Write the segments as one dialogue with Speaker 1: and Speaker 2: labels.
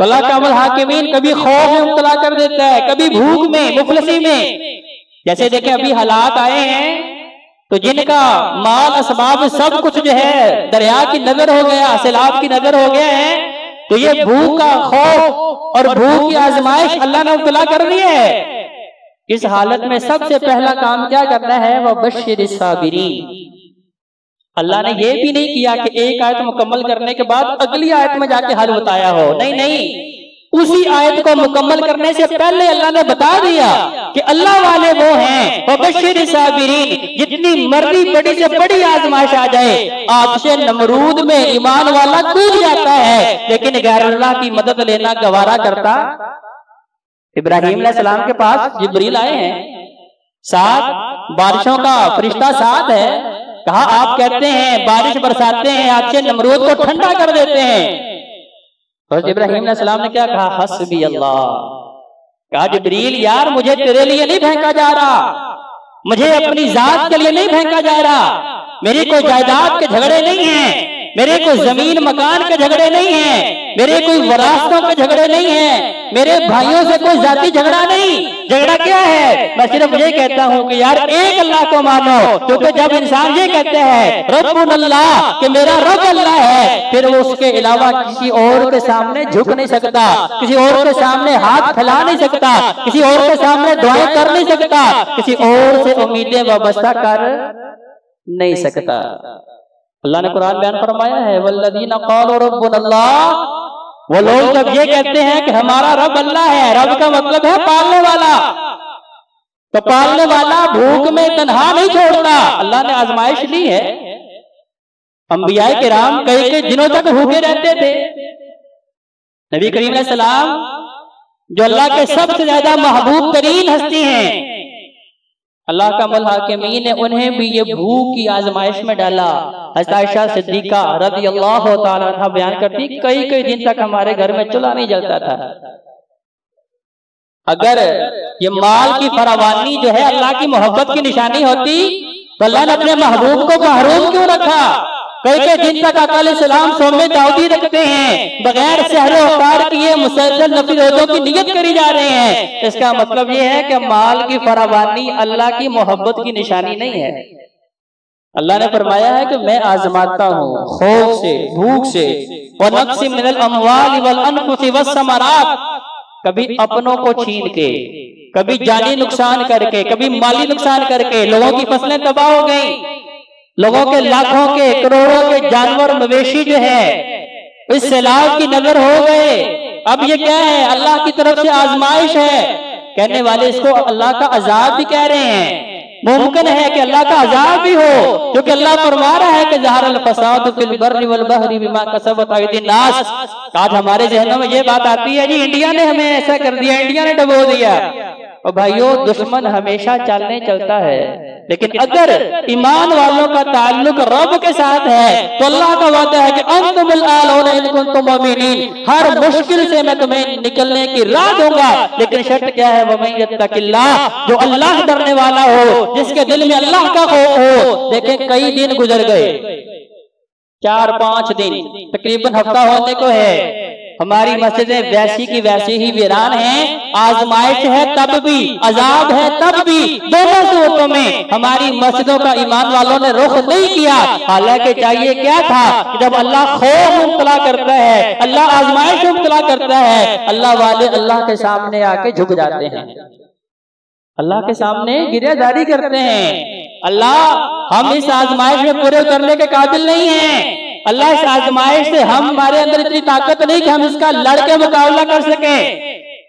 Speaker 1: तो अल्लाह कामिल हाकिमीन कभी खौफ में मुब्तला कर देता है, कभी भूख में, मुफलसी में। जैसे देखें अभी हालात आए हैं तो जिनका माल असबाब सब कुछ जो है दरिया की नजर हो गया, सैलाब की नजर हो गया है, तो ये भूख का खौफ और भूख की आजमाइश अल्लाह ने मुब्तला कर दी है। इस हालत में सबसे पहला काम क्या करना है, वह बश्शिर साबिरीन। अल्लाह ने यह भी नहीं किया कि एक आयत मुकम्मल करने के बाद अगली आयत में जाके हल बताया हो, नहीं नहीं, उसी आयत को मुकम्मल करने से पहले अल्लाह ने बता दिया कि अल्लाह वाले वो हैं वबश्शिर साबिरीन, जितनी मर्जी बड़ी से बड़ी आजमाइश आ जाए, आतिशे नमरूद में ईमान वाला कूद जाता है, लेकिन गैर अल्लाह की मदद लेना गवारा करता। इब्राहिम अलैहिस्सलाम के पास जिब्रील आए हैं, साथ बारिशों का फरिश्ता साथ है, कहा आप कहते हैं बारिश बरसाते हैं, आतिशे नमरूद को ठंडा कर देते हैं। तो इब्राहिम अलैहिस्सलाम ने क्या कहा, हस्बी अल्लाह। कहा जिब्रील यार मुझे तेरे लिए नहीं फेंका जा रहा, मुझे अपनी जात के लिए नहीं फेंका जा रहा, मेरी कोई जायदाद के झगड़े नहीं हैं, मेरे कोई जमीन मकान के झगड़े नहीं हैं, मेरे कोई वरासतों के झगड़े नहीं हैं, मेरे भाइयों से कोई जाति झगड़ा नहीं। झगड़ा क्या है, मैं सिर्फ ये कहता हूँ कि यार एक अल्लाह को मानो, क्योंकि जब इंसान ये कहते हैं रब्बुन अल्लाह कि मेरा रब अल्लाह है, फिर वो उसके अलावा किसी और के सामने झुक नहीं सकता, किसी और के सामने हाथ फैला नहीं सकता, किसी और के सामने दुआएं कर नहीं सकता, किसी और से उम्मीदें वाबस्ता कर नहीं सकता। अल्लाह ने कुरान बयान फरमाया है वल्लज़ीना क़ालू रब्बुनल्लाह, वो लोग जब ये कहते हैं कि हमारा रब अल्लाह है, रब का मतलब है पालने वाला, तो पालने वाला भूख में तन्हा नहीं छोड़ता। अल्लाह ने आजमाइश ली है, अंबियाए किराम कई कई दिनों तक भूखे रहते थे। नबी करीम अलैहि सलाम जो अल्लाह के सबसे ज्यादा महबूब तरीन हस्ती हैं, अल्लाह का कामिल हाकिमीन ने उन्हें भी ये भूख की आजमाइश में डाला। हज़रत आयशा सिद्दीका रज़ियल्लाहु ताला अन्हा बयान करती, कई कई दिन तक हमारे घर में चूल्हा नहीं जलता था। अगर ये माल की फरावानी जो है अल्लाह की मोहब्बत की निशानी होती तो अल्लाह ने अपने महबूब को महरूम क्यों रखा। कई कई दिन तक आका अलैहिस्सलाम सोमे दाऊदी रखते हैं, बगैर सहर औकार किए मुसलसल नफिल रोज़ों की नियत करी जा रहे हैं। इसका मतलब ये है कि माल की फरावानी अल्लाह की मोहब्बत की निशानी नहीं है। अल्लाह ने फरमाया है कि मैं आजमाता हूँ खौफ से, भूख से, व नक्सी मिनल अमवाल वल अनफुस वस्समरात, कभी अपनों को छीन के, कभी जानी नुकसान करके, कभी माली नुकसान करके लोगों की फसलें तबाह हो गई, लोगों के लाखों के करोड़ों के जानवर मवेशी जो है इस सैलाब की नजर हो गए। अब ये क्या है, अल्लाह की तरफ से आजमाइश है। कहने वाले इसको अल्लाह का अजाब भी कह रहे हैं। मुमकिन है कि अल्लाह का अजाब भी हो, क्योंकि अल्लाह फरमा रहा है कि ज़हरल फसाद फिल बर्रि वल बहरि बिमा कसबत अयदीन नास। आज हमारे जहनों में ये बात आती है जी इंडिया ने हमें ऐसा कर दिया, इंडिया ने डबो दिया। और भाइयों दुश्मन हमेशा चालने चलता है, लेकिन अगर ईमान वालों का ताल्लुक रब के साथ है तो अल्लाह का वादा है कि अंतुमुल आलौना इन कुंतुम मुमिनीन, हर मुश्किल से मैं तुम्हें निकलने की राह दूंगा। लेकिन शर्त क्या है, वमन यत्तकिल्लाह, जो अल्लाह डरने वाला हो, जिसके दिल में अल्लाह का खौफ हो। देखें कई दिन गुजर गए, 4-5 दिन, तकरीबन हफ्ता होने को है, हमारी मस्जिदें वैसी की वैसी ही वीरान हैं। आजमाइश है तब भी, अजाब है तब भी, दोनों सूरतों में हमारी मस्जिदों का ईमान वालों ने रुख नहीं किया। हालांकि चाहिए क्या था कि जब अल्लाह खौफ मुब्तला करता है, अल्लाह आजमाइश मुब्तला करता है, अल्लाह वाले अल्लाह के सामने आके झुक जाते हैं, अल्लाह के सामने गिरहदारी करते हैं। अल्लाह हम इस आजमाइश में पूरे उतरने के काबिल नहीं हैं। अल्लाह इस आजमाइश से हमारे अंदर इतनी ताकत नहीं कि हम इसका लड़के मुकाबला कर सके,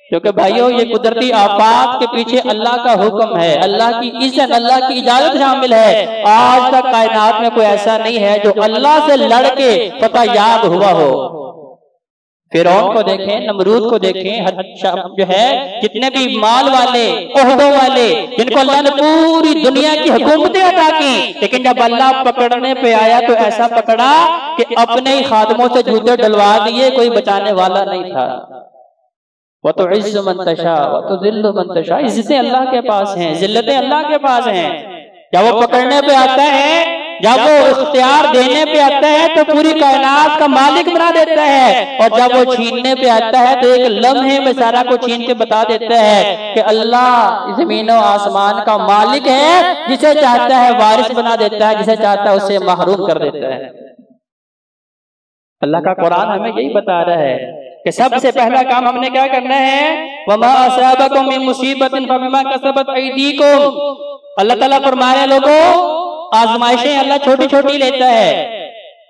Speaker 1: क्योंकि भाइयों ये कुदरती आफात के पीछे अल्लाह का हुक्म है, अल्लाह की इज्जत, अल्लाह की इजाजत शामिल है। आज तक कायनात में कोई ऐसा नहीं है जो अल्लाह से लड़के पता याद हुआ हो। फिरौन को देखें, नमरूद को देखें, जो है जितने भी माल वाले, ओहदों वाले, जिनको अल्लाह ने पूरी दुनिया की हुकूमतें अता की, लेकिन जब अल्लाह पकड़ने पे आया तो ऐसा पकड़ा कि अपने ही खादमों से जूते डलवा दिए, कोई बचाने वाला नहीं था। वो तो इज्ज़ मन तशा वो तो जिल्ल मन तशा, इज्जतें अल्लाह के पास हैं, जिल्लतें अल्लाह के पास हैं। जब वो पकड़ने पे आता है, जब वो इख्तियार देने पे आता है तो पूरी कायनात का मालिक बना देता है, और जब वो छीनने पे आता है तो एक लम्हे में सारा को छीन के बता देता है कि अल्लाह ज़मीनों आसमान का मालिक है, जिसे चाहता है वारिस बना देता है, जिसे चाहता है उससे महरूम कर देता है। अल्लाह का कुरान हमें यही बता रहा है कि सबसे पहला काम हमने क्या करना है, वमा असाबकुम मिन मुसीबतिन फबिमा कसबत अयदीकुम। अल्लाह ताला फरमाया लोगों, आजमाइशें अल्लाह छोटी छोटी लेता है,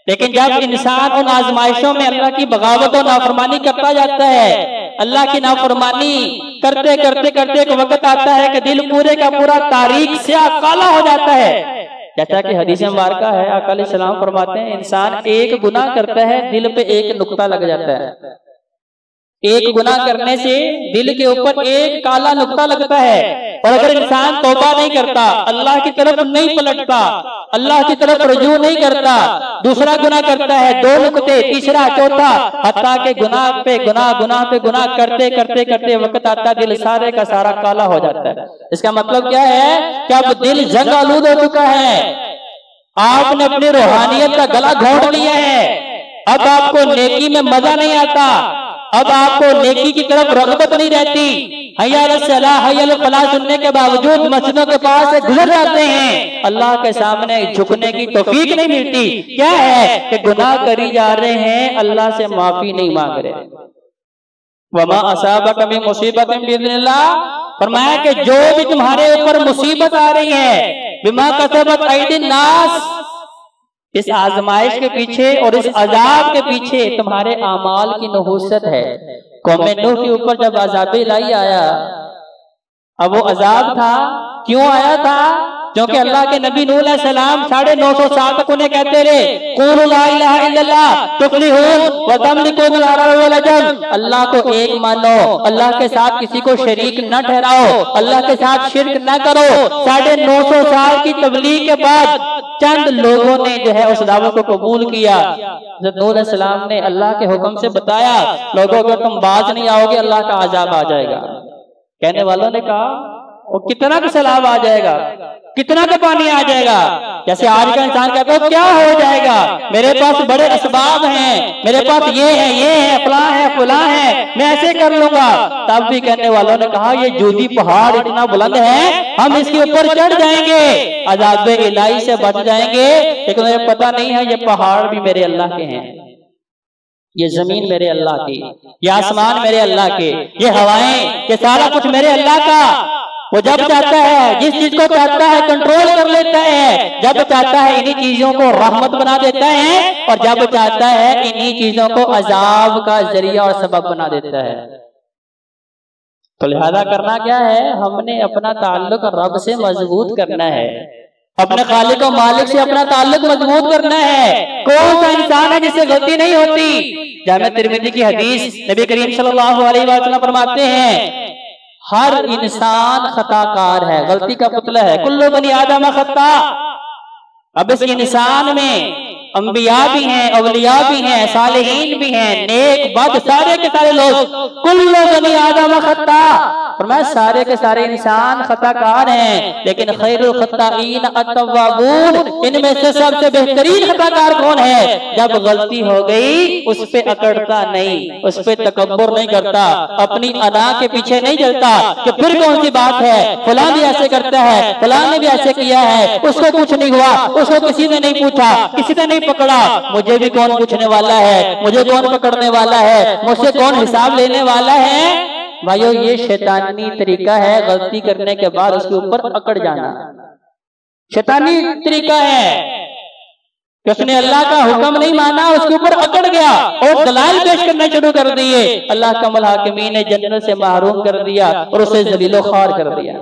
Speaker 1: लेकिन जब इंसान उन आजमाइशों में अल्लाह की बगावत और नाफरमानी करता जाता है, अल्लाह की नाफरमानी करते करते करते एक वक्त आता है कि दिल पूरे का पूरा तारीख से काला हो जाता है। जैसा कि हदीस मुबारका है, आका अलैहिस्सलाम फरमाते हैं इंसान एक गुनाह करता है, दिल पे एक नुक्ता लग जाता है। एक गुनाह करने से दिल के ऊपर एक काला नुक्ता लगता है, और अगर इंसान तौबा नहीं करता, अल्लाह की तरफ नहीं पलटता, अल्लाह की तरफ रुजू नहीं करता, दूसरा गुनाह करता है, दो नुक्ते, तीसरा, चौथा, हत्ता के गुनाह पे गुनाह, गुनाह पे गुनाह करते करते करते वक्त आता दिल सारे का सारा काला हो जाता है। इसका मतलब क्या है कि अब दिल जंग आलूद हो चुका है, आपने अपनी रूहानियत का गला घोंट लिया है, अब आपको नेकी में मजा नहीं आता, अब आपको नेकी की तरफ रग़बत नहीं रहती। हय्या अलस सलाह हय्या अल फलाह सुनने के बावजूद मस्जिदों के पास से गुजर जाते हैं, अल्लाह के सामने झुकने की तौफीक नहीं मिलती। क्या है कि गुनाह करी जा रहे हैं, अल्लाह से माफी नहीं मांग रहे। वमा असाबक मिन मुसीबतिन बिइज़्निल्लाह, फरमाया कि जो भी तुम्हारे ऊपर मुसीबत आ रही है, बिमा कसबत अयदीन नास, इस आजमाइश के पीछे और इस अजाब के पीछे तुम्हारे आमाल की नहुसत है। कौम नूह के ऊपर जब अजाब इलाही आया, अब वो अजाब था, क्यों आया था? क्योंकि अल्लाह के नबी नूह अलैहिस्सलाम 950 साल तक उन्हें कहते रहे, क़ूलू ला इलाहा इल्लल्लाह तुफ़्लिहून व तमलिकू मिन अरर वल अजम, अल्लाह को एक मानो, अल्लाह के साथ किसी को शरीक न ठहराओ, अल्लाह के साथ शिर्क न करो। 950 साल की तबलीग के बाद चंद लोगों ने जो है उस दावत को कबूल किया। जब नूह अलैहिस्सलाम ने अल्लाह के हुक्म से बताया, लोगों अगर तुम बाज नहीं आओगे अल्लाह का अजाब आ जाएगा। कहने वालों ने कहा, वो कितना का सैलाब आ जाएगा, कितना का पानी आ जाएगा? जैसे आज का इंसान कहता है क्या हो जाएगा, मेरे पास बड़े असबाब हैं, मेरे पास ये है फला है, मैं ऐसे कर लूंगा। तब भी कहने वालों ने कहा, ये जूदी पहाड़ इतना बुलंद है, हम इसके ऊपर चढ़ जाएंगे, अज़ाब इलाही से बच जाएंगे, लेकिन मुझे पता नहीं है ये पहाड़ भी मेरे अल्लाह के हैं, ये जमीन मेरे अल्लाह की, ये आसमान मेरे अल्लाह के, ये हवाएं, ये सारा कुछ मेरे अल्लाह का। वो जब चाहता है, जिस चीज को चाहता है कंट्रोल कर लेता है, जब चाहता है इन्हीं चीजों को रहमत बना देता है, और जब चाहता है इन्हीं चीजों को अजाब का जरिया और सबब बना देता है। तो लिहाजा करना क्या है, हमने अपना ताल्लुक रब से मजबूत करना है, अपने खालिक और मालिक से अपना ताल्लुक मजबूत करना है। कौन सा इंसान है जिससे गलती नहीं होती? जामे तिरमिज़ी की हदीस, नबी करीम सल्लल्लाहु अलैहि वसल्लम फरमाते हैं, हर इंसान खताकार है, गलती का पुतला है। कुल्लु बनी आदम खता। अब इस इंसान में अंबिया भी हैं, अवलिया भी हैं, सालिहीन भी हैं, नेक बद सारे के सारे लोग, कुल्लु बनी आदम खता, और मैं सारे के सारे इंसान खताकार हैं, लेकिन खैरुल खत्ताईन अत-तव्वाबून, इनमें से सबसे बेहतरीन खताकार कौन है? जब गलती हो गई उस पे अकड़ता नहीं, उस पे तकब्बुर नहीं करता, अपनी अना के पीछे नहीं चलता कि फिर कौन सी बात है, फलां भी ऐसे करता है, फलां ने भी ऐसे किया है, उसको कुछ नहीं हुआ, उसको किसी ने नहीं पूछा, किसी ने नहीं पकड़ा, मुझे भी कौन पूछने वाला है, मुझे कौन पकड़ने वाला है, मुझसे कौन हिसाब लेने वाला है? भाइयों, ये शैतानी तरीका है, गलती करने के बाद उसके ऊपर अकड़ जाना शैतानी तरीका है कि उसने अल्लाह का हुक्म नहीं माना, उसके ऊपर अकड़ गया और दलाइल पेश करने शुरू कर दिए। अल्लाह का हाकिमीन ने जन्नत से महरूम कर दिया और उसे जलीलो ख्वार कर दिया।